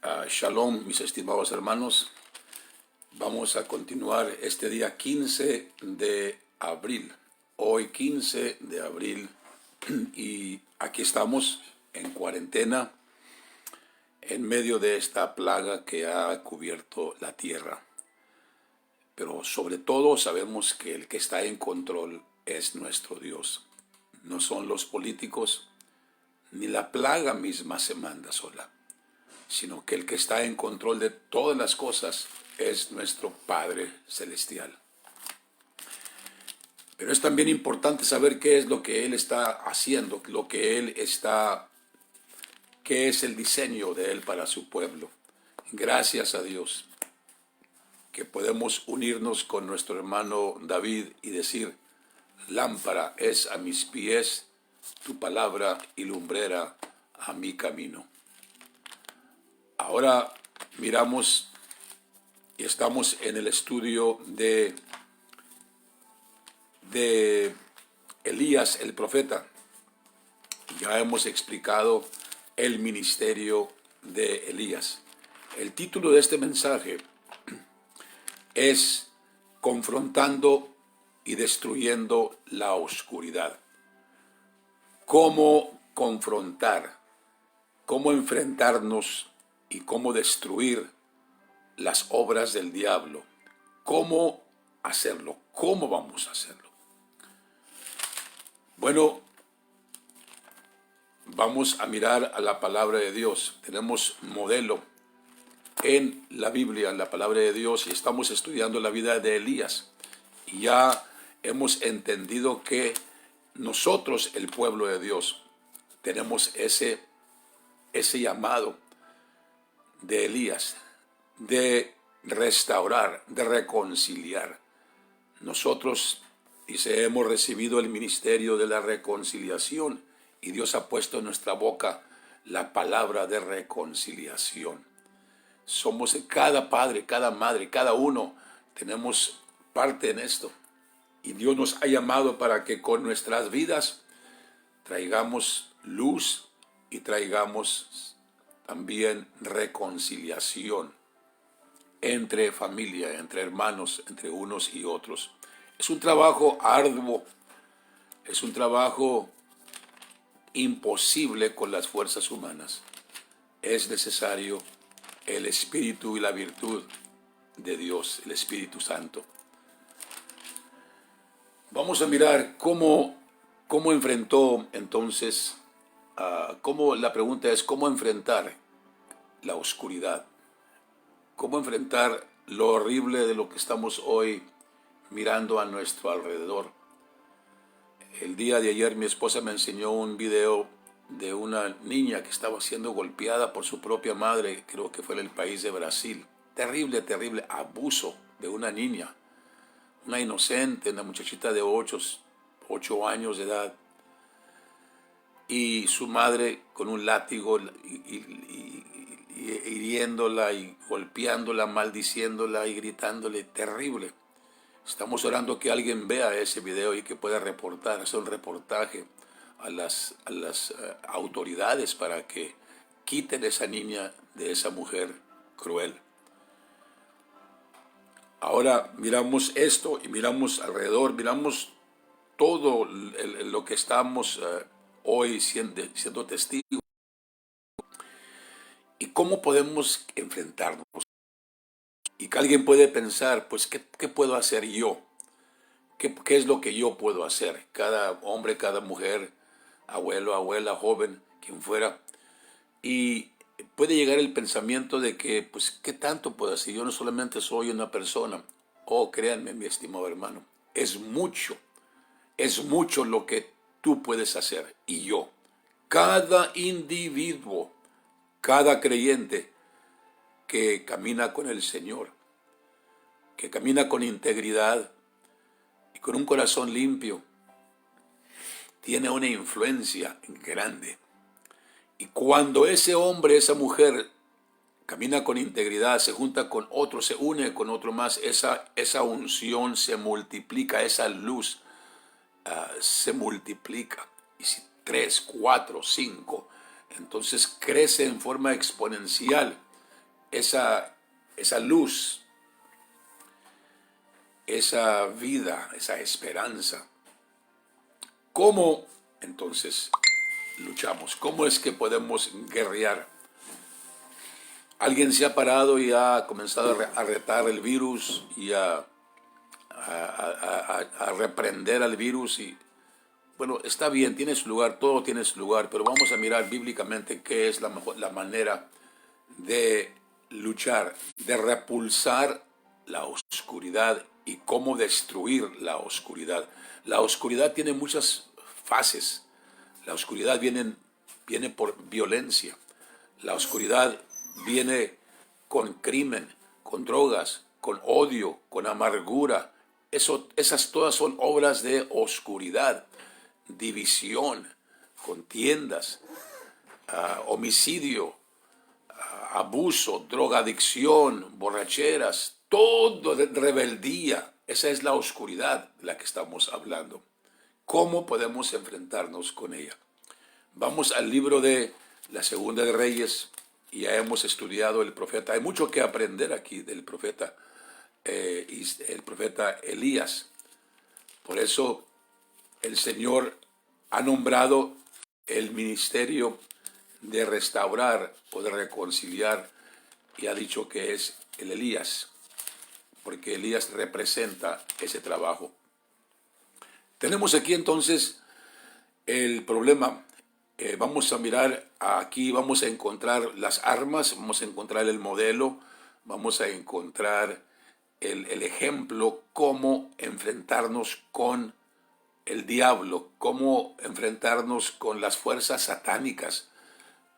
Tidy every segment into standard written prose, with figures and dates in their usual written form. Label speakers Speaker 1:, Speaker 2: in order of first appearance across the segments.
Speaker 1: Shalom, mis estimados hermanos. Vamos a continuar este día 15 de abril. Hoy 15 de abril y aquí estamos en cuarentena en medio de esta plaga que ha cubierto la tierra. Pero sobre todo sabemos que el que está en control es nuestro Dios. No son los políticos, ni la plaga misma se manda sola, sino que el que está en control de todas las cosas es nuestro Padre Celestial. Pero es también importante saber qué es lo que Él está haciendo, qué es el diseño de Él para su pueblo. Gracias a Dios que podemos unirnos con nuestro hermano David y decir: lámpara es a mis pies tu palabra y lumbrera a mi camino. Ahora miramos y estamos en el estudio de Elías el profeta. Ya hemos explicado el ministerio de Elías. El título de este mensaje es Confrontando y destruyendo la oscuridad. ¿Cómo confrontar, cómo enfrentarnos y cómo destruir las obras del diablo? ¿Cómo hacerlo? ¿Cómo vamos a hacerlo? Bueno, vamos a mirar a la palabra de Dios. Tenemos modelo en la Biblia, en la palabra de Dios, y estamos estudiando la vida de Elías. Y ya hemos entendido que nosotros, el pueblo de Dios, tenemos ese llamado de Elías, de restaurar, de reconciliar. Nosotros, dice, hemos recibido el ministerio de la reconciliación y Dios ha puesto en nuestra boca la palabra de reconciliación. Somos cada padre, cada madre, cada uno tenemos parte en esto. Y Dios nos ha llamado para que con nuestras vidas traigamos luz y traigamos también reconciliación entre familia, entre hermanos, entre unos y otros. Es un trabajo arduo, es un trabajo imposible con las fuerzas humanas. Es necesario el Espíritu y la virtud de Dios, el Espíritu Santo. Vamos a mirar cómo enfrentó entonces, la pregunta es cómo enfrentar la oscuridad, cómo enfrentar lo horrible de lo que estamos hoy mirando a nuestro alrededor. El día de ayer mi esposa me enseñó un video de una niña que estaba siendo golpeada por su propia madre, creo que fue en el país de Brasil. Terrible, terrible abuso de una niña, una inocente, una muchachita de 8 años de edad. Y su madre con un látigo hiriéndola y golpeándola, maldiciéndola y gritándole, terrible. Estamos orando que alguien vea ese video y que pueda hacer un reportaje a las autoridades para que quiten a esa niña de esa mujer cruel. Ahora miramos esto y miramos alrededor, miramos todo lo que estamos hoy siendo testigos. ¿Y cómo podemos enfrentarnos? Y que alguien puede pensar, pues, ¿qué puedo hacer yo? ¿Qué es lo que yo puedo hacer? Cada hombre, cada mujer, abuelo, abuela, joven, quien fuera. Y puede llegar el pensamiento de que, pues, ¿qué tanto puedo hacer? Yo no solamente soy una persona. Oh, créanme, mi estimado hermano, es mucho lo que tú puedes hacer y yo. Cada individuo, cada creyente que camina con el Señor, que camina con integridad y con un corazón limpio, tiene una influencia grande. Y cuando ese hombre, esa mujer camina con integridad, se junta con otro, se une con otro más, esa unción se multiplica, esa luz se multiplica. Y si 3, 4, 5, entonces crece en forma exponencial. esa luz, esa vida, esa esperanza. ¿Cómo entonces luchamos? ¿Cómo es que podemos guerrear? Alguien se ha parado y ha comenzado a retar el virus y a reprender al virus. Y bueno, está bien, tiene su lugar, todo tiene su lugar, pero vamos a mirar bíblicamente qué es la manera de luchar, de repulsar la oscuridad y cómo destruir la oscuridad. La oscuridad tiene muchas fases. La oscuridad viene por violencia. La oscuridad viene con crimen, con drogas, con odio, con amargura. Esas todas son obras de oscuridad, división, contiendas, homicidio, abuso, drogadicción, borracheras, todo de rebeldía. Esa es la oscuridad de la que estamos hablando. ¿Cómo podemos enfrentarnos con ella? Vamos al libro de la Segunda de Reyes, y ya hemos estudiado el profeta. Hay mucho que aprender aquí del profeta, el profeta Elías. Por eso el Señor ha nombrado el ministerio de restaurar o de reconciliar, y ha dicho que es el Elías, porque Elías representa ese trabajo. Tenemos aquí entonces el problema. Vamos a mirar aquí, vamos a encontrar las armas, vamos a encontrar el modelo, vamos a encontrar el ejemplo, cómo enfrentarnos con el diablo, cómo enfrentarnos con las fuerzas satánicas,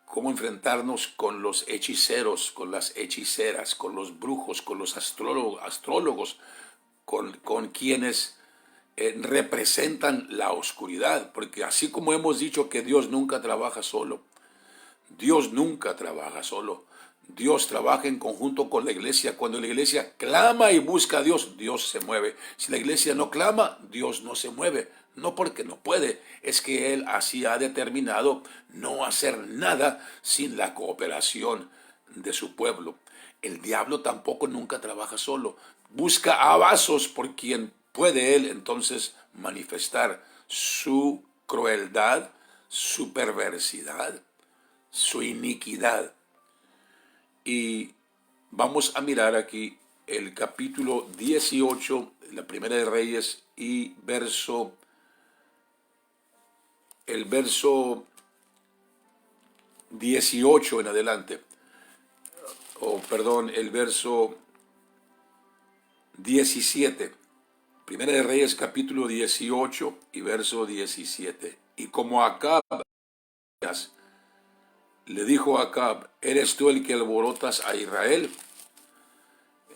Speaker 1: cómo enfrentarnos con los hechiceros, con las hechiceras, con los brujos, con los astrólogos, con quienes representan la oscuridad, porque así como hemos dicho que Dios nunca trabaja solo, Dios nunca trabaja solo. Dios trabaja en conjunto con la iglesia. Cuando la iglesia clama y busca a Dios, Dios se mueve. Si la iglesia no clama, Dios no se mueve. No porque no puede, es que Él así ha determinado no hacer nada sin la cooperación de su pueblo. El diablo tampoco nunca trabaja solo. Busca a vasos por quien puede él entonces manifestar su crueldad, su perversidad, su iniquidad. Y vamos a mirar aquí el capítulo 18, la Primera de Reyes, y el verso 18 en adelante. El verso 17. Primera de Reyes, capítulo 18 y verso 17. Y como Acab le dijo a Acab, ¿eres tú el que alborotas a Israel?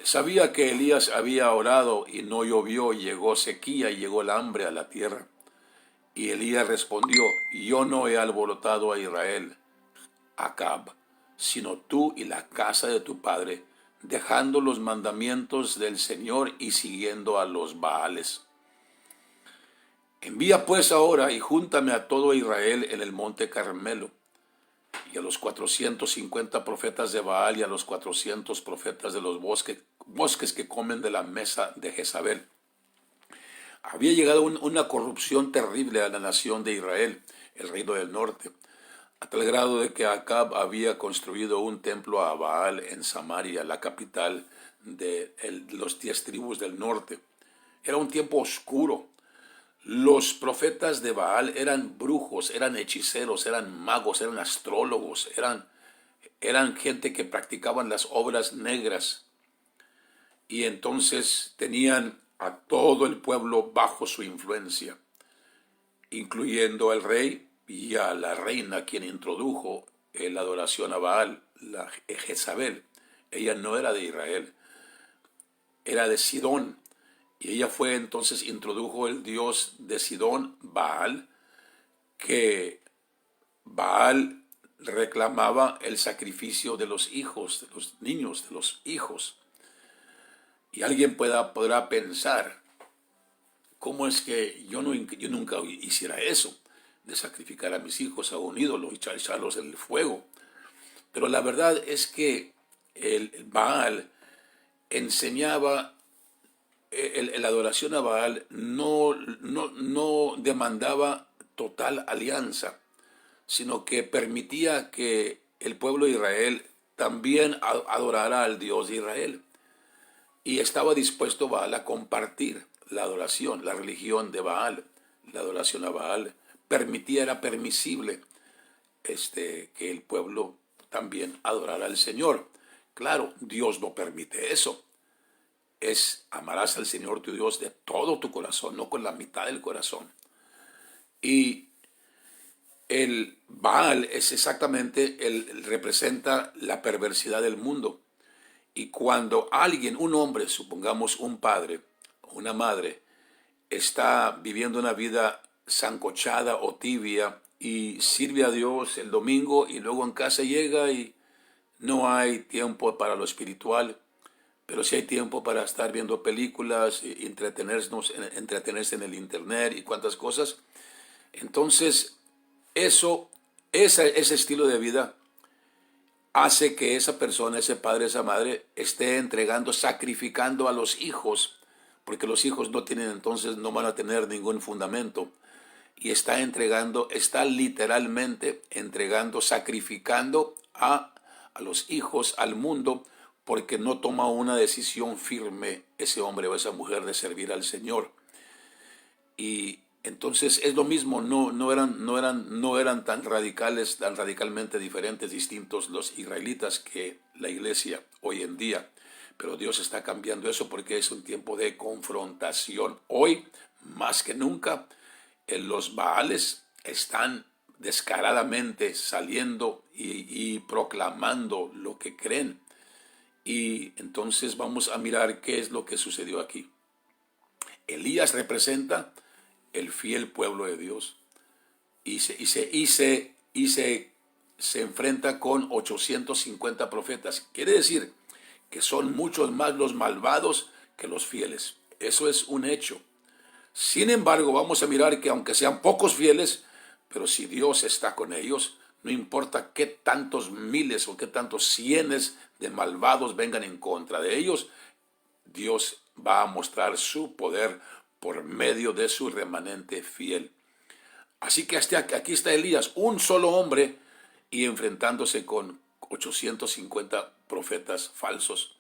Speaker 1: Sabía que Elías había orado y no llovió, y llegó sequía y llegó el hambre a la tierra. Y Elías respondió, yo no he alborotado a Israel, Acab, sino tú y la casa de tu padre, dejando los mandamientos del Señor y siguiendo a los Baales. Envía pues ahora y júntame a todo Israel en el monte Carmelo, y a los 450 profetas de Baal y a los 400 profetas de los bosques que comen de la mesa de Jezabel. Había llegado una corrupción terrible a la nación de Israel, el reino del norte, a tal grado de que Acab había construido un templo a Baal en Samaria, la capital de los 10 tribus del norte. Era un tiempo oscuro. Los profetas de Baal eran brujos, eran hechiceros, eran magos, eran astrólogos, eran gente que practicaban las obras negras. Y entonces tenían a todo el pueblo bajo su influencia, incluyendo al rey y a la reina, quien introdujo la adoración a Baal, la Jezabel. Ella no era de Israel, era de Sidón. Y ella fue entonces, introdujo el dios de Sidón, Baal, que Baal reclamaba el sacrificio de los hijos, de los niños, de los hijos. Y alguien podrá pensar, ¿cómo es que yo nunca hiciera eso? De sacrificar a mis hijos a un ídolo y echarlos en el fuego. Pero la verdad es que el Baal enseñaba, la adoración a Baal no demandaba total alianza, sino que permitía que el pueblo de Israel también adorara al Dios de Israel. Y estaba dispuesto Baal a compartir la adoración, la religión de Baal, la adoración a Baal. Era permisible que el pueblo también adorara al Señor. Claro, Dios no permite eso. Amarás al Señor tu Dios de todo tu corazón, no con la mitad del corazón. Y el Baal es exactamente, representa la perversidad del mundo. Y cuando alguien, un hombre, supongamos un padre o una madre, está viviendo una vida sancochada o tibia y sirve a Dios el domingo y luego en casa llega y no hay tiempo para lo espiritual, pero sí hay tiempo para estar viendo películas, entretenerse en el internet y cuantas cosas. Entonces, ese estilo de vida hace que esa persona, ese padre, esa madre, esté entregando, sacrificando a los hijos, porque los hijos no van a tener ningún fundamento. Y está literalmente entregando, sacrificando a los hijos, al mundo, porque no toma una decisión firme ese hombre o esa mujer de servir al Señor. Y entonces es lo mismo, no eran tan radicalmente diferentes, distintos los israelitas que la iglesia hoy en día. Pero Dios está cambiando eso porque es un tiempo de confrontación. Hoy, más que nunca, los Baales están descaradamente saliendo y proclamando lo que creen. Y entonces vamos a mirar qué es lo que sucedió aquí. Elías representa el fiel pueblo de Dios y se enfrenta con 850 profetas. Quiere decir que son muchos más los malvados que los fieles. Eso es un hecho. Sin embargo, vamos a mirar que aunque sean pocos fieles, pero si Dios está con ellos, no importa qué tantos miles o qué tantos cienes de malvados vengan en contra de ellos, Dios va a mostrar su poder por medio de su remanente fiel. Así que aquí está Elías, un solo hombre, y enfrentándose con 850 profetas falsos,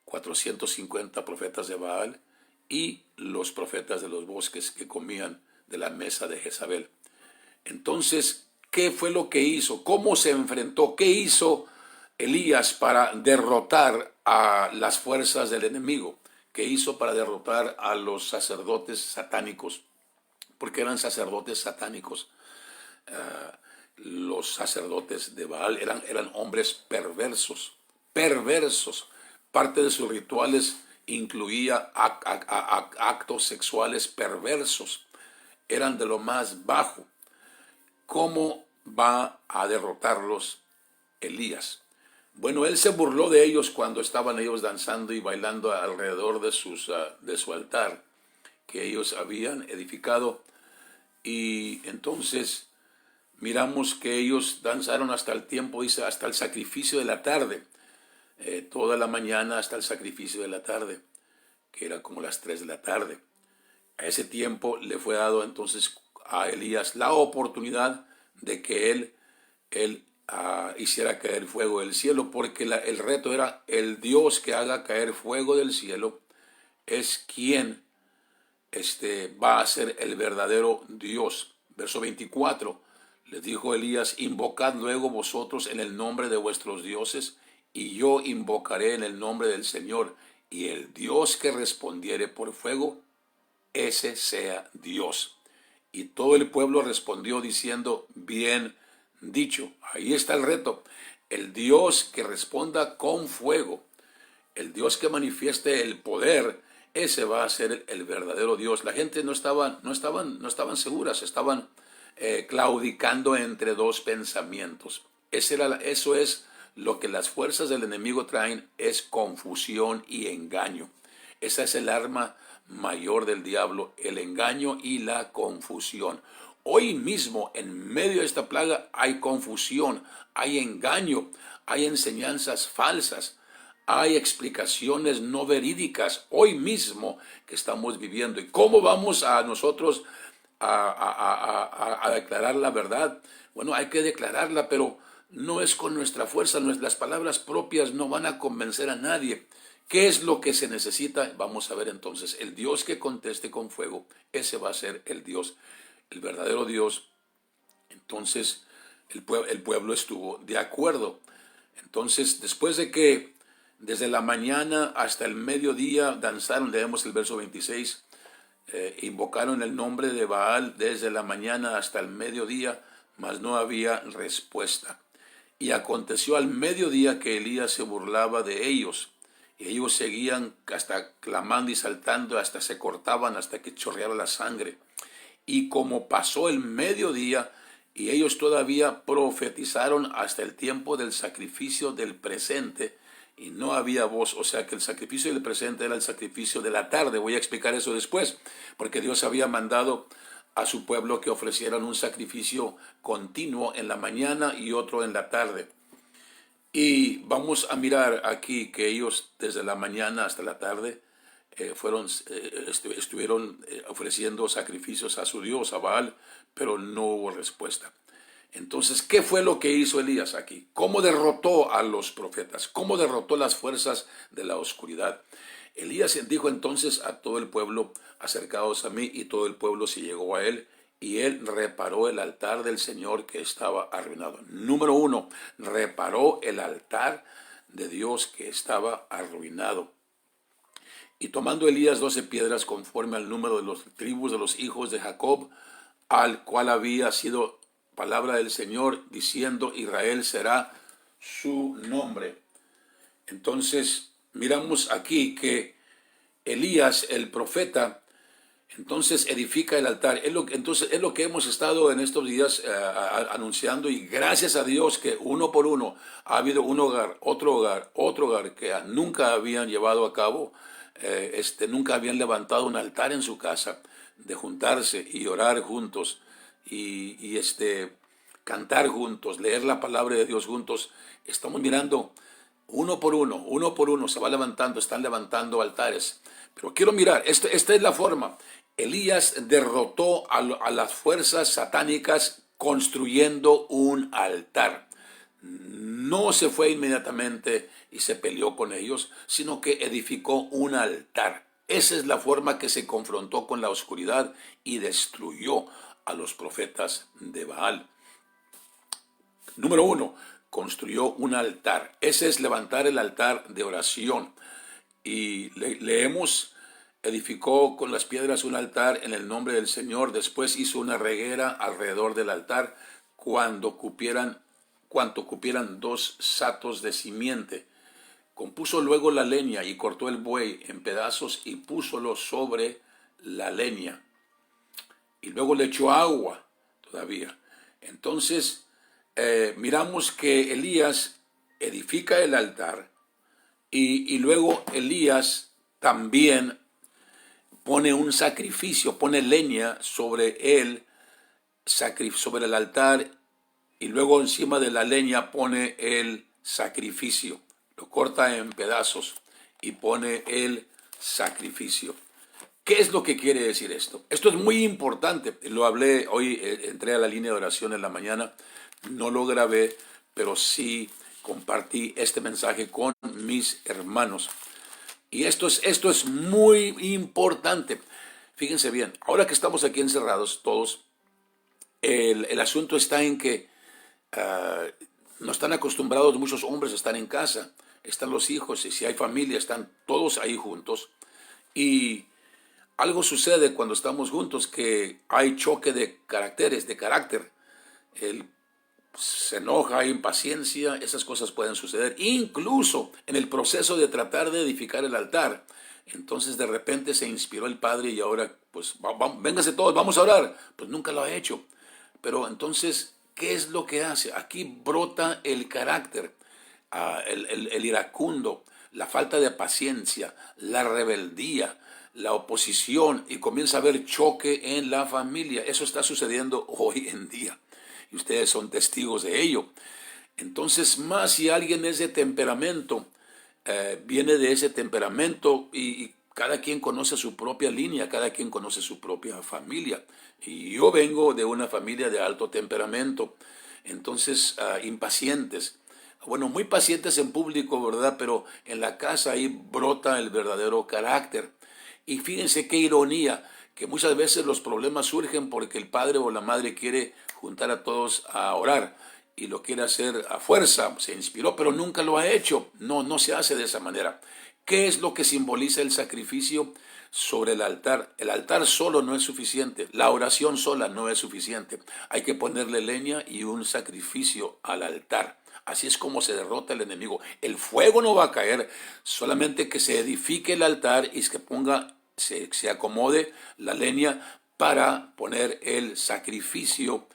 Speaker 1: 450 profetas de Baal y los profetas de los bosques que comían de la mesa de Jezabel. Entonces, ¿qué fue lo que hizo? ¿Cómo se enfrentó? ¿Qué hizo Elías para derrotar a las fuerzas del enemigo? ¿Qué hizo para derrotar a los sacerdotes satánicos? Porque eran sacerdotes satánicos. Los sacerdotes de Baal eran hombres perversos. Parte de sus rituales incluía actos sexuales perversos. Eran de lo más bajo. ¿Cómo va a derrotarlos Elías? Bueno, él se burló de ellos cuando estaban ellos danzando y bailando alrededor de su altar que ellos habían edificado. Y entonces miramos que ellos danzaron hasta el tiempo, dice, hasta el sacrificio de la tarde. Toda la mañana hasta el sacrificio de la tarde, que era como las 3 de la tarde. A ese tiempo le fue dado entonces a Elías la oportunidad de que él hiciera caer fuego del cielo, porque el reto era el Dios que haga caer fuego del cielo es quien va a ser el verdadero Dios. Verso 24, les dijo Elías, invocad luego vosotros en el nombre de vuestros dioses, y yo invocaré en el nombre del Señor, y el Dios que respondiere por fuego, ese sea Dios. Y todo el pueblo respondió diciendo, bien dicho. Ahí está el reto. El Dios que responda con fuego, el Dios que manifieste el poder, ese va a ser el verdadero Dios. La gente no estaban seguras, estaban claudicando entre dos pensamientos. Eso es lo que las fuerzas del enemigo traen, es confusión y engaño. Esa es el arma mayor del diablo, el engaño y la confusión. Hoy mismo, en medio de esta plaga, hay confusión, hay engaño, hay enseñanzas falsas, hay explicaciones no verídicas hoy mismo que estamos viviendo. ¿Y cómo vamos a nosotros a declarar la verdad? Bueno, hay que declararla, pero no es con nuestra fuerza. Las palabras propias no van a convencer a nadie. ¿Qué es lo que se necesita? Vamos a ver entonces. El Dios que conteste con fuego, ese va a ser el Dios, el verdadero Dios. Entonces el pueblo estuvo de acuerdo. Entonces, después de que desde la mañana hasta el mediodía danzaron, leemos el verso 26, invocaron el nombre de Baal desde la mañana hasta el mediodía, mas no había respuesta. Y aconteció al mediodía que Elías se burlaba de ellos, y ellos seguían hasta clamando y saltando, hasta se cortaban, hasta que chorreaba la sangre. Y como pasó el mediodía, y ellos todavía profetizaron hasta el tiempo del sacrificio del presente, y no había voz. O sea que el sacrificio del presente era el sacrificio de la tarde. Voy a explicar eso después, porque Dios había mandado a su pueblo que ofrecieran un sacrificio continuo en la mañana y otro en la tarde. Y vamos a mirar aquí que ellos desde la mañana hasta la tarde estuvieron ofreciendo sacrificios a su Dios, a Baal, pero no hubo respuesta. Entonces, ¿qué fue lo que hizo Elías aquí? ¿Cómo derrotó a los profetas? ¿Cómo derrotó las fuerzas de la oscuridad? Elías dijo entonces a todo el pueblo: acercaos a mí, y todo el pueblo se llegó a él, y él reparó el altar del Señor que estaba arruinado. Número 1, reparó el altar de Dios que estaba arruinado. Y tomando Elías 12 piedras conforme al número de los tribus de los hijos de Jacob, al cual había sido palabra del Señor, diciendo: Israel será su nombre. Entonces, miramos aquí que Elías, el profeta, entonces edifica el altar. Entonces es lo que hemos estado en estos días anunciando, y gracias a Dios que uno por uno ha habido un hogar, otro hogar que nunca habían llevado a cabo, nunca habían levantado un altar en su casa, de juntarse y orar juntos y cantar juntos, leer la palabra de Dios juntos. Estamos mirando uno por uno se va levantando, están levantando altares. Pero quiero mirar, esta es la forma. Elías derrotó a las fuerzas satánicas construyendo un altar. No se fue inmediatamente y se peleó con ellos, sino que edificó un altar. Esa es la forma que se confrontó con la oscuridad y destruyó a los profetas de Baal. Número 1, construyó un altar. Ese es levantar el altar de oración. Y leemos: edificó con las piedras un altar en el nombre del Señor. Después hizo una reguera alrededor del altar, cuanto cupieran 2 satos de simiente. Compuso luego la leña y cortó el buey en pedazos y púsolo sobre la leña. Y luego le echó agua todavía. Entonces miramos que Elías edifica el altar, y luego Elías también pone un sacrificio, pone leña sobre sobre el altar, y luego encima de la leña pone el sacrificio. Lo corta en pedazos y pone el sacrificio. ¿Qué es lo que quiere decir esto? Esto es muy importante. Lo hablé hoy, entré a la línea de oración en la mañana, no lo grabé, pero sí compartí este mensaje con mis hermanos. Y esto es muy importante. Fíjense bien, ahora que estamos aquí encerrados todos, el asunto está en que no están acostumbrados muchos hombres a estar en casa. Están los hijos, y si hay familia, están todos ahí juntos. Y algo sucede cuando estamos juntos, que hay choque de caracteres, de carácter. Se enoja, hay impaciencia, esas cosas pueden suceder. Incluso en el proceso de tratar de edificar el altar, entonces de repente se inspiró el Padre y ahora, pues, vénganse todos, vamos a orar. Pues nunca lo ha hecho. Pero entonces, ¿qué es lo que hace? Aquí brota el carácter, el iracundo, la falta de paciencia, la rebeldía, la oposición, y comienza a haber choque en la familia. Eso está sucediendo hoy en día, y ustedes son testigos de ello. Entonces, más si alguien es de temperamento, viene de ese temperamento y cada quien conoce su propia línea, cada quien conoce su propia familia. Y yo vengo de una familia de alto temperamento, entonces impacientes. Bueno, muy pacientes en público, ¿verdad? Pero en la casa ahí brota el verdadero carácter. Y fíjense qué ironía, que muchas veces los problemas surgen porque el padre o la madre quiere juntar a todos a orar y lo quiere hacer a fuerza, se inspiró, pero nunca lo ha hecho. No, no se hace de esa manera. ¿Qué es lo que simboliza el sacrificio sobre el altar? El altar solo no es suficiente, la oración sola no es suficiente. Hay que ponerle leña y un sacrificio al altar. Así es como se derrota el enemigo. El fuego no va a caer, solamente que se edifique el altar y se acomode la leña para poner el sacrificio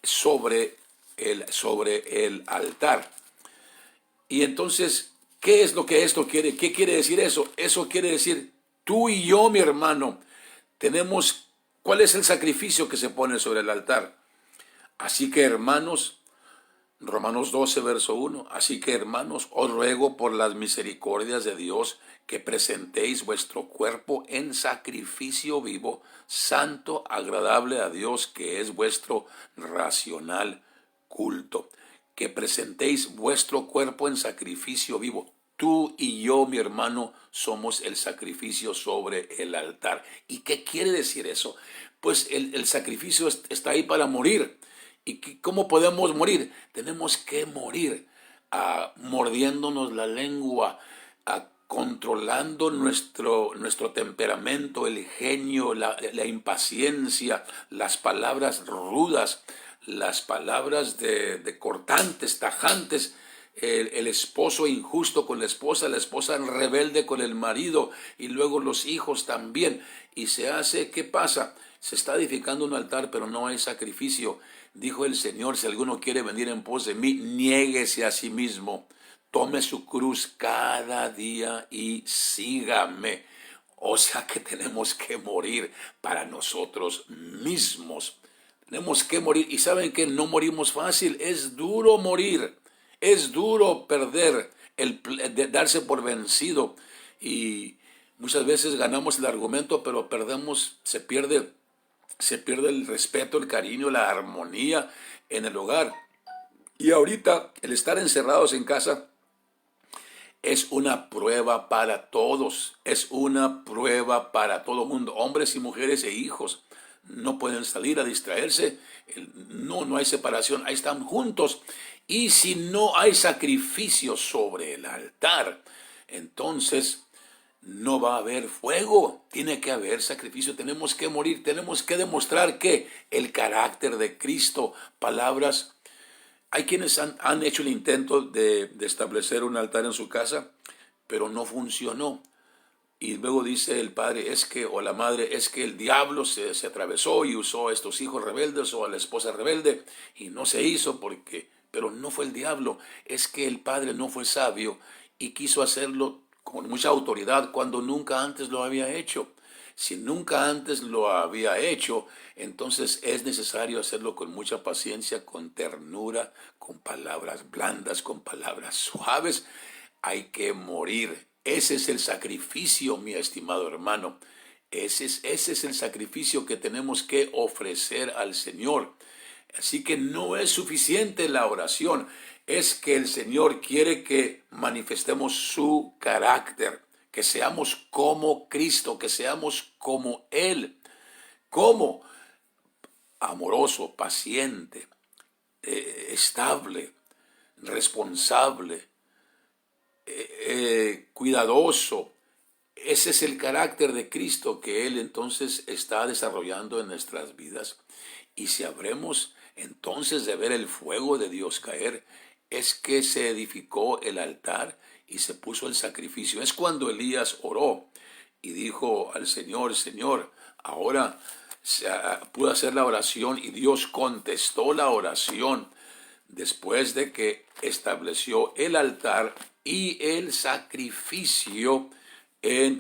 Speaker 1: sobre el altar. Y entonces, ¿qué es lo que esto quiere? ¿Qué quiere decir eso? Eso quiere decir, tú y yo, mi hermano, tenemos, ¿cuál es el sacrificio que se pone sobre el altar? Así que, hermanos, Romanos 12, verso 1. Así que, hermanos, os ruego por las misericordias de Dios que presentéis vuestro cuerpo en sacrificio vivo, santo, agradable a Dios, que es vuestro racional culto. Que presentéis vuestro cuerpo en sacrificio vivo. Tú y yo, mi hermano, somos el sacrificio sobre el altar. ¿Y qué quiere decir eso? Pues el sacrificio está ahí para morir. ¿Y cómo podemos morir? Tenemos que morir mordiéndonos la lengua, controlando nuestro temperamento, el genio, la impaciencia, las palabras rudas, las palabras de cortantes, tajantes, el esposo injusto con la esposa rebelde con el marido y luego los hijos también. Y se hace, ¿qué pasa? Se está edificando un altar, pero no hay sacrificio. Dijo el Señor, si alguno quiere venir en pos de mí, niéguese a sí mismo, tome su cruz cada día y sígame. O sea que tenemos que morir para nosotros mismos. Tenemos que morir. Y saben que no morimos fácil. Es duro morir. Es duro perder, darse por vencido. Y muchas veces ganamos el argumento, pero perdemos, se pierde el respeto, el cariño, la armonía en el hogar. Y ahorita el estar encerrados en casa es una prueba para todos, es una prueba para todo mundo, hombres y mujeres e hijos. No pueden salir a distraerse, no hay separación, ahí están juntos. Y si no hay sacrificio sobre el altar, entonces no va a haber fuego, tiene que haber sacrificio, tenemos que morir, tenemos que demostrar que el carácter de Cristo, palabras. Hay quienes han hecho el intento de establecer un altar en su casa, pero no funcionó. Y luego dice el padre, o la madre, es que el diablo se atravesó y usó a estos hijos rebeldes o a la esposa rebelde y no se hizo pero no fue el diablo, es que el padre no fue sabio y quiso hacerlo con mucha autoridad cuando nunca antes lo había hecho. Si nunca antes lo había hecho, entonces es necesario hacerlo con mucha paciencia, con ternura, con palabras blandas, con palabras suaves. Hay que morir. Ese es el sacrificio, mi estimado hermano. Ese es el sacrificio que tenemos que ofrecer al Señor. Así que no es suficiente la oración, es que el Señor quiere que manifestemos su carácter, que seamos como Cristo, que seamos como Él. ¿Cómo? Amoroso, paciente, estable, responsable, cuidadoso. Ese es el carácter de Cristo que Él entonces está desarrollando en nuestras vidas. Y si habremos entonces de ver el fuego de Dios caer, es que se edificó el altar y se puso el sacrificio. Es cuando Elías oró y dijo al Señor, Señor, ahora pude hacer la oración y Dios contestó la oración después de que estableció el altar y el sacrificio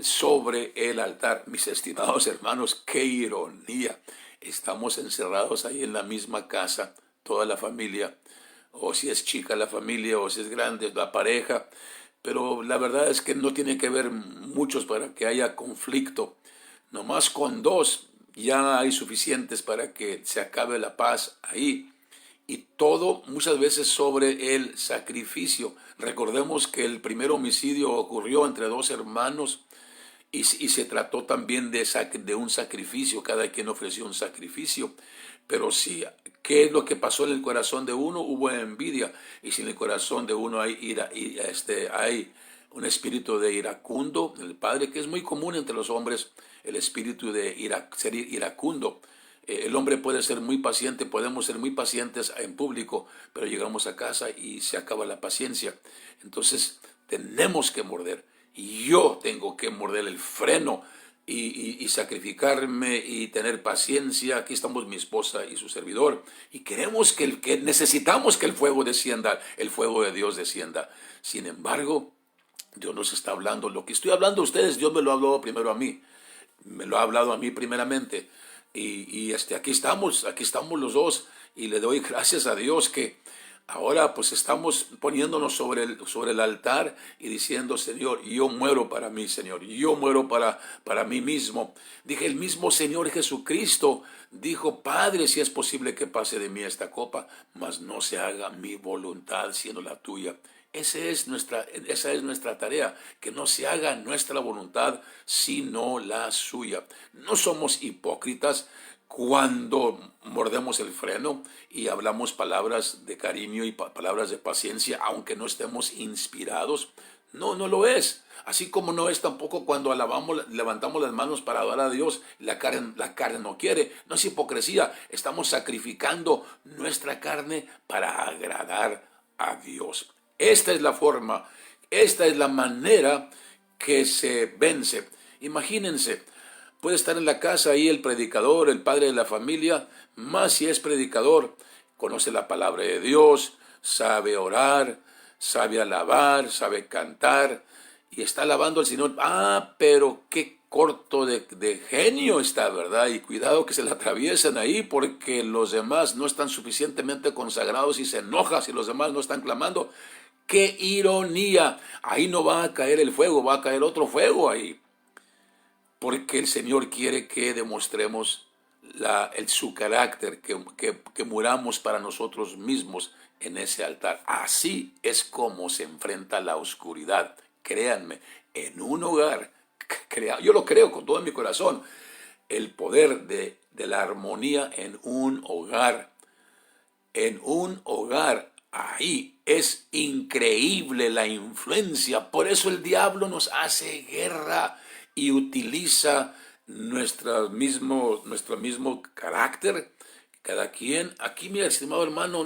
Speaker 1: sobre el altar. Mis estimados hermanos, qué ironía. Estamos encerrados ahí en la misma casa, toda la familia, o si es chica la familia, o si es grande la pareja, pero la verdad es que no tiene que ver muchos para que haya conflicto. Nomás con dos ya hay suficientes para que se acabe la paz ahí. Y todo muchas veces sobre el sacrificio. Recordemos que el primer homicidio ocurrió entre dos hermanos y se trató también de un sacrificio, cada quien ofreció un sacrificio. Pero sí, ¿qué es lo que pasó en el corazón de uno? Hubo envidia, y si en el corazón de uno hay ira, hay un espíritu de iracundo, el padre, que es muy común entre los hombres, el espíritu de ser iracundo. El hombre puede ser muy paciente, podemos ser muy pacientes en público, pero llegamos a casa y se acaba la paciencia. Entonces tenemos que morder. Yo tengo que morder el freno y sacrificarme y tener paciencia. Aquí estamos mi esposa y su servidor. Y queremos que necesitamos que el fuego descienda, el fuego de Dios descienda. Sin embargo, Dios nos está hablando. Lo que estoy hablando a ustedes, Dios me lo ha hablado primero a mí. Me lo ha hablado a mí primeramente. Y aquí estamos los dos. Y le doy gracias a Dios que ahora pues estamos poniéndonos sobre el altar y diciendo: Señor, yo muero para mí, Señor, yo muero para mí mismo. Dije, el mismo Señor Jesucristo dijo: Padre, si es posible que pase de mí esta copa, mas no se haga mi voluntad sino la tuya. Esa es nuestra tarea, que no se haga nuestra voluntad sino la suya. No somos hipócritas cuando mordemos el freno y hablamos palabras de cariño y palabras de paciencia, aunque no estemos inspirados. No, no lo es. Así como no es tampoco cuando levantamos las manos para adorar a Dios, la carne no quiere. No es hipocresía. Estamos sacrificando nuestra carne para agradar a Dios. Esta es la forma, esta es la manera que se vence. Imagínense, puede estar en la casa ahí el predicador, el padre de la familia, más si es predicador, conoce la palabra de Dios, sabe orar, sabe alabar, sabe cantar, y está alabando al Señor. Pero qué corto de genio está, ¿verdad? Y cuidado que se le atraviesan ahí, porque los demás no están suficientemente consagrados y se enoja si los demás no están clamando. ¡Qué ironía! Ahí no va a caer el fuego, va a caer otro fuego ahí. Porque el Señor quiere que demostremos su carácter, que muramos para nosotros mismos en ese altar. Así es como se enfrenta la oscuridad. Créanme, en un hogar, yo lo creo con todo mi corazón, el poder de la armonía en un hogar, ahí es increíble la influencia. Por eso el diablo nos hace guerra y utiliza nuestro mismo carácter. Cada quien, aquí mi estimado hermano,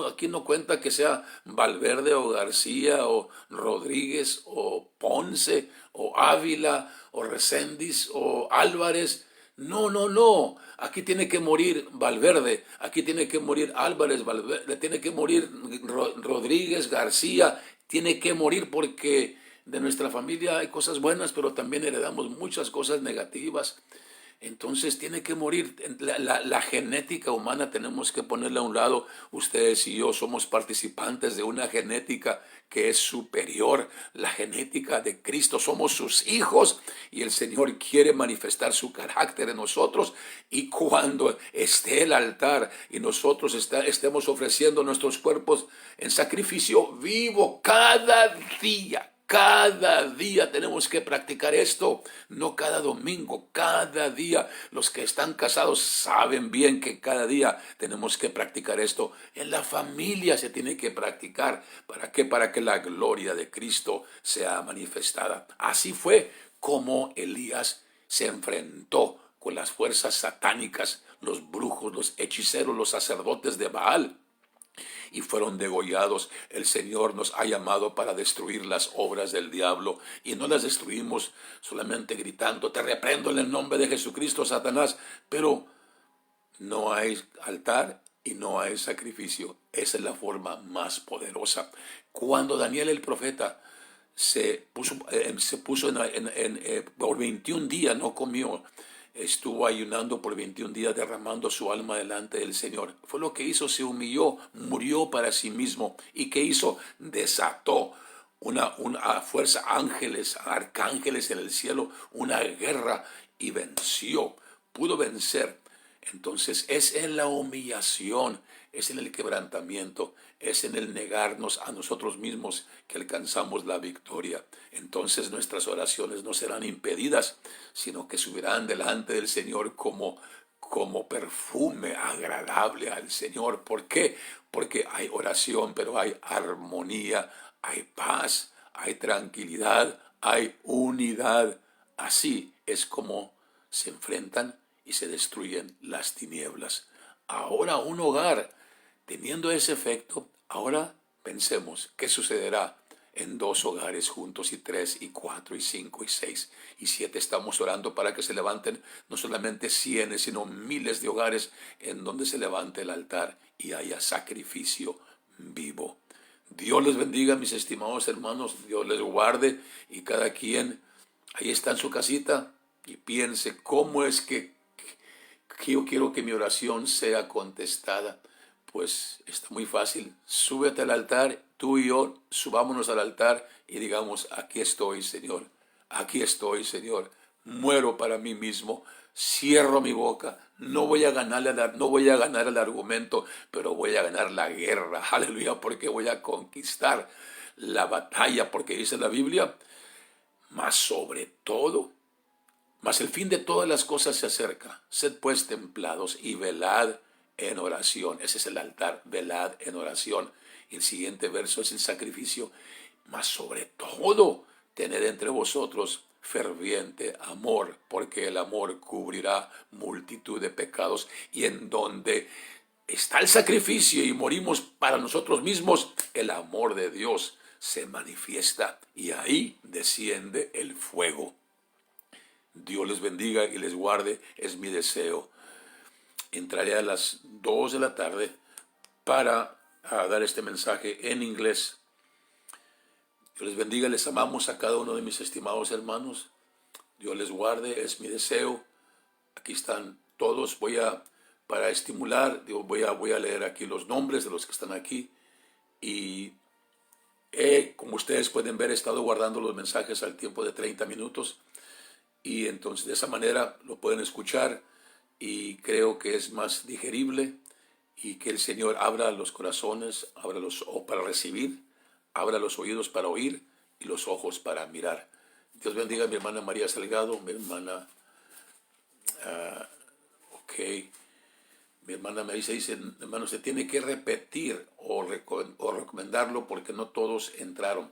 Speaker 1: aquí no cuenta que sea Valverde o García o Rodríguez o Ponce o Ávila o Reséndiz o Álvarez. No, no, no. Aquí tiene que morir Valverde, aquí tiene que morir Álvarez, tiene que morir Rodríguez, García, tiene que morir, porque de nuestra familia hay cosas buenas, pero también heredamos muchas cosas negativas. Entonces tiene que morir la genética humana, tenemos que ponerla a un lado. Ustedes y yo somos participantes de una genética que es superior, la genética de Cristo. Somos sus hijos y el Señor quiere manifestar su carácter en nosotros. Y cuando esté el altar y nosotros estemos ofreciendo nuestros cuerpos en sacrificio vivo cada día tenemos que practicar esto, no cada domingo, cada día. Los que están casados saben bien que cada día tenemos que practicar esto. En la familia se tiene que practicar. ¿Para qué? Para que la gloria de Cristo sea manifestada. Así fue como Elías se enfrentó con las fuerzas satánicas, los brujos, los hechiceros, los sacerdotes de Baal, y fueron degollados. El Señor nos ha llamado para destruir las obras del diablo, y no las destruimos solamente gritando: te reprendo en el nombre de Jesucristo, Satanás. Pero no hay altar y no hay sacrificio. Esa es la forma más poderosa. Cuando Daniel el profeta se puso por 21 días, no comió, estuvo ayunando por 21 días, derramando su alma delante del Señor. Fue lo que hizo, se humilló, murió para sí mismo. ¿Y qué hizo? Desató una fuerza, ángeles, arcángeles en el cielo, una guerra, y venció, pudo vencer. Entonces es en la humillación, es en el quebrantamiento, es en el negarnos a nosotros mismos que alcanzamos la victoria. Entonces nuestras oraciones no serán impedidas, sino que subirán delante del Señor como perfume agradable al Señor. ¿Por qué? Porque hay oración, pero hay armonía, hay paz, hay tranquilidad, hay unidad. Así es como se enfrentan y se destruyen las tinieblas. Ahora un hogar, teniendo ese efecto, ahora pensemos qué sucederá en 2 hogares juntos, y 3, y 4, y 5, y 6, y 7. Estamos orando para que se levanten no solamente cienes, sino miles de hogares en donde se levante el altar y haya sacrificio vivo. Dios les bendiga, mis estimados hermanos. Dios les guarde, y cada quien ahí está en su casita y piense cómo es que yo quiero que mi oración sea contestada. Pues está muy fácil. Súbete al altar, tú y yo subámonos al altar y digamos: aquí estoy, Señor, aquí estoy, Señor. Muero para mí mismo, cierro mi boca. No voy a ganar el argumento, pero voy a ganar la guerra. Aleluya, porque voy a conquistar la batalla, porque dice la Biblia: mas sobre todo, mas el fin de todas las cosas se acerca. Sed pues templados y velad en oración. Ese es el altar, velad en oración. Y el siguiente verso es el sacrificio. Mas sobre todo, tened entre vosotros ferviente amor, porque el amor cubrirá multitud de pecados. Y en donde está el sacrificio y morimos para nosotros mismos, el amor de Dios se manifiesta, y ahí desciende el fuego. Dios les bendiga y les guarde, es mi deseo. Entraré a las 2 de la tarde para dar este mensaje en inglés. Dios les bendiga, les amamos a cada uno de mis estimados hermanos. Dios les guarde, es mi deseo. Aquí están todos. Para estimular, voy a leer aquí los nombres de los que están aquí. Y como ustedes pueden ver, he estado guardando los mensajes al tiempo de 30 minutos. Y entonces de esa manera lo pueden escuchar, y creo que es más digerible, y que el Señor abra los corazones, abra los ojos para recibir, abra los oídos para oír y los ojos para mirar. Dios bendiga a mi hermana María Salgado, mi hermana, mi hermana me dice, hermano, se tiene que repetir o recomendarlo porque no todos entraron.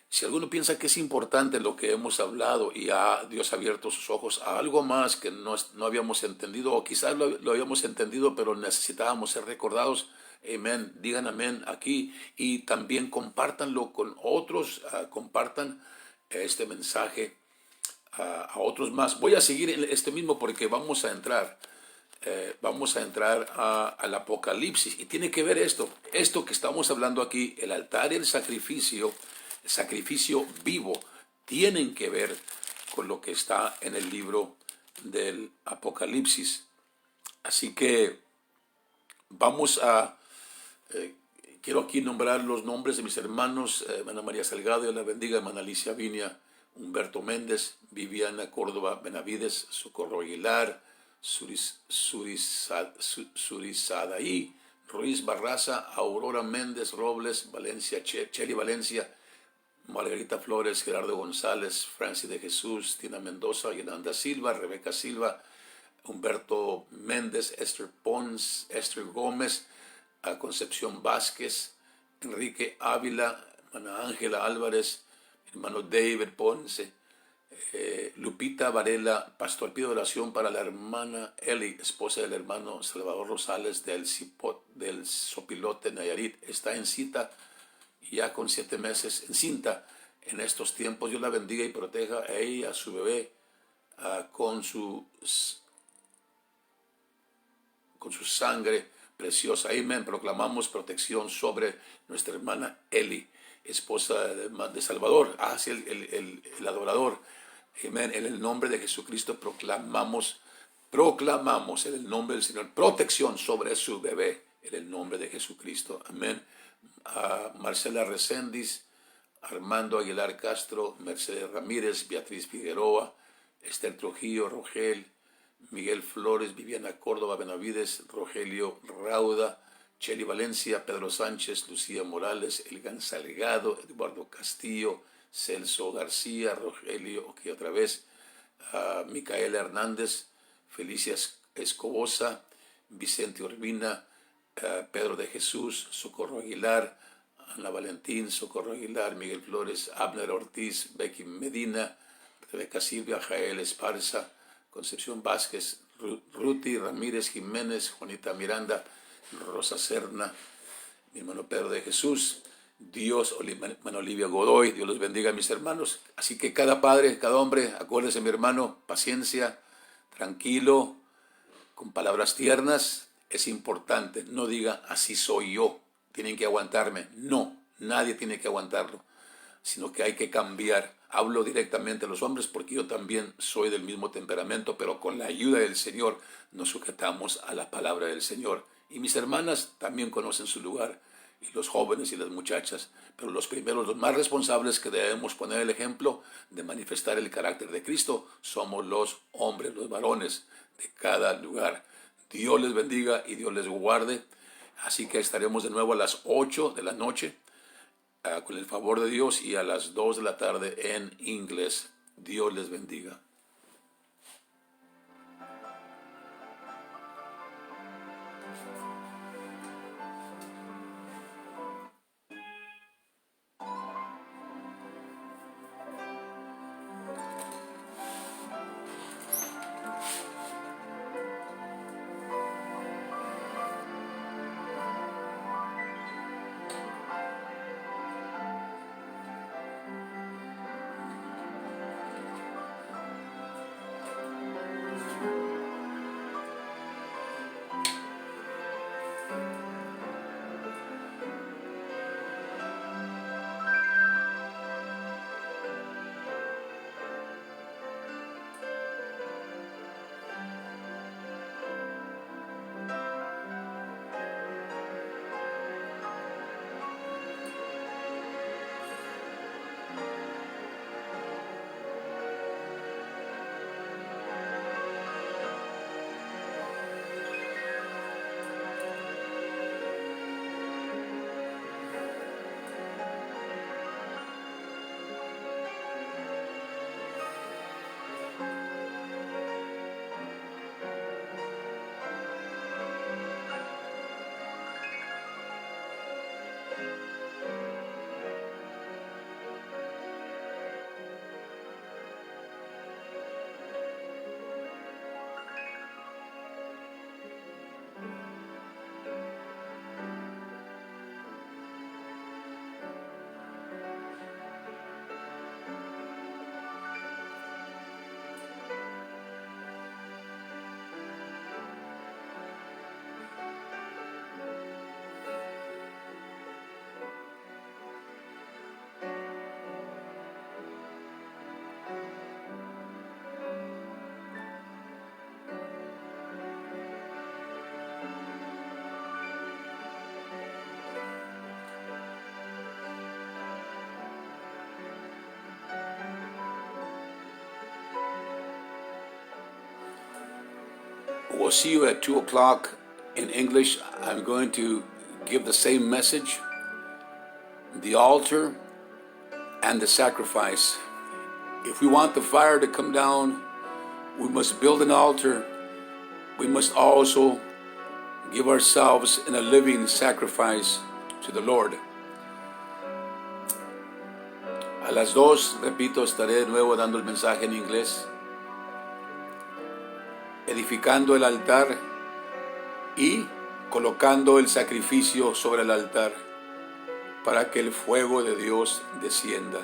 Speaker 1: Si alguno piensa que es importante lo que hemos hablado y Dios ha abierto sus ojos a algo más que no habíamos entendido, o quizás lo habíamos entendido pero necesitábamos ser recordados, amén, digan amén aquí, y también compártanlo con otros, compartan este mensaje a otros más. Voy a seguir en este mismo porque vamos a entrar al Apocalipsis, y tiene que ver esto que estamos hablando aquí, el altar y el sacrificio vivo, tienen que ver con lo que está en el libro del Apocalipsis. Así que quiero aquí nombrar los nombres de mis hermanos: hermana María Salgado, Dios la bendiga; hermana Alicia Viña, Humberto Méndez, Viviana Córdoba Benavides, Socorro Aguilar, Surizadaí, Ruiz Barraza, Aurora Méndez Robles, Valencia, Cheli Valencia, Margarita Flores, Gerardo González, Francis de Jesús, Tina Mendoza, Yolanda Silva, Rebeca Silva, Humberto Méndez, Esther Pons, Esther Gómez, Concepción Vázquez, Enrique Ávila, hermana Ángela Álvarez, hermano David Ponce, Lupita Varela. Pastor, pido oración para la hermana Eli, esposa del hermano Salvador Rosales del Sopilote, Nayarit. Está en cita, ya con 7 meses encinta en estos tiempos. Dios la bendiga y proteja a ella, a su bebé, con su sangre preciosa. Amén. Proclamamos protección sobre nuestra hermana Eli, esposa de Salvador, sí, el adorador. Amén. En el nombre de Jesucristo proclamamos proclamamos en el nombre del Señor protección sobre su bebé en el nombre de Jesucristo. Amén. A Marcela Reséndiz, Armando Aguilar Castro, Mercedes Ramírez, Beatriz Figueroa, Esther Trujillo, Rogel, Miguel Flores, Viviana Córdoba Benavides, Rogelio Rauda, Chely Valencia, Pedro Sánchez, Lucía Morales, Elgan Salgado, Eduardo Castillo, Celso García, Rogelio, otra vez, Micaela Hernández, Felicia Escobosa, Vicente Urbina, Pedro de Jesús, Socorro Aguilar, Ana Valentín, Socorro Aguilar, Miguel Flores, Abner Ortiz, Becky Medina, Rebeca Silvia, Jael Esparza, Concepción Vázquez, Ruti Ramírez Jiménez, Juanita Miranda, Rosa Serna, mi hermano Pedro de Jesús, Dios, hermano Olivia Godoy, Dios los bendiga mis hermanos. Así que cada padre, cada hombre, acuérdese mi hermano, paciencia, tranquilo, con palabras tiernas, es importante. No diga, así soy yo, tienen que aguantarme. No, nadie tiene que aguantarlo, sino que hay que cambiar. Hablo directamente a los hombres porque yo también soy del mismo temperamento, pero con la ayuda del Señor nos sujetamos a la palabra del Señor. Y mis hermanas también conocen su lugar, y los jóvenes y las muchachas, pero los primeros, los más responsables que debemos poner el ejemplo de manifestar el carácter de Cristo, somos los hombres, los varones de cada lugar. Dios les bendiga y Dios les guarde. Así que estaremos de nuevo a las 8 de la noche, con el favor de Dios, y a las 2 de la tarde en inglés. Dios les bendiga. We'll see you at 2 o'clock in English. I'm going to give the same message, the altar and the sacrifice. If we want the fire to come down, we must build an altar. We must also give ourselves in a living sacrifice to the Lord. A las 2, repito, estaré de nuevo dando el mensaje en inglés, edificando el altar y colocando el sacrificio sobre el altar para que el fuego de Dios descienda.